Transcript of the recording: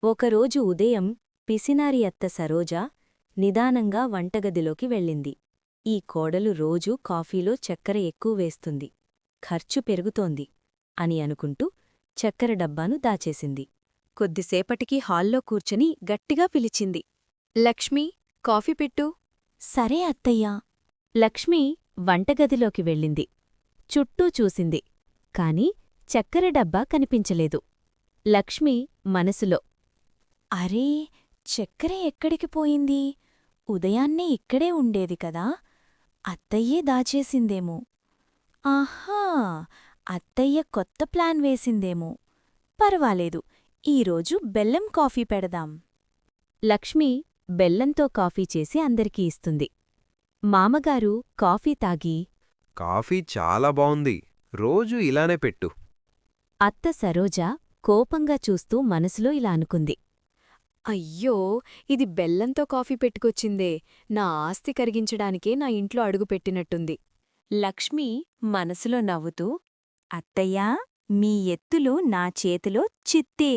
ఒకరోజు ఉదయం పిసినారి అత్త సరోజ నిదానంగా వంటగదిలోకి వెళ్ళింది. ఈ కోడలు రోజూ కాఫీలో చక్కెర ఎక్కువ వేస్తుంది, ఖర్చు పెరుగుతోంది అని అనుకుంటూ చక్కెర డబ్బాను దాచేసింది. కొద్దిసేపటికి హాల్లో కూర్చుని గట్టిగా పిలిచింది. లక్ష్మీ, కాఫీ పెట్టు. సరే అత్తయ్యా. లక్ష్మీ వంటగదిలోకి వెళ్ళింది. చుట్టూ చూసింది, కాని చక్కెర డబ్బా కనిపించలేదు. లక్ష్మీ మనసులో, అరే, చక్కెర ఎక్కడికి పోయింది? ఉదయాన్నే ఇక్కడే ఉండేది కదా, అత్తయ్యే దాచేసిందేమో. ఆహా, అత్తయ్య కొత్త ప్లాన్ వేసిందేమో. పర్వాలేదు, ఈరోజు బెల్లం కాఫీ పెడదాం. లక్ష్మి బెల్లంతో కాఫీ చేసి అందరికీ ఇస్తుంది. మామగారు కాఫీ తాగి, కాఫీ చాలా బావుంది. రోజూ ఇలానే పెట్టు. అత్త సరోజ కోపంగా చూస్తూ మనసులో ఇలా అనుకుంది. అయ్యో, ఇది బెల్లంతో కాఫీ పెట్టుకొచ్చిందే, నా ఆస్తి కరిగించడానికే నా ఇంట్లో అడుగుపెట్టినట్టుంది. లక్ష్మి మనసులో నవ్వుతూ, అత్తయ్యా, మీ ఎత్తులు నా చేతిలో చిత్తే.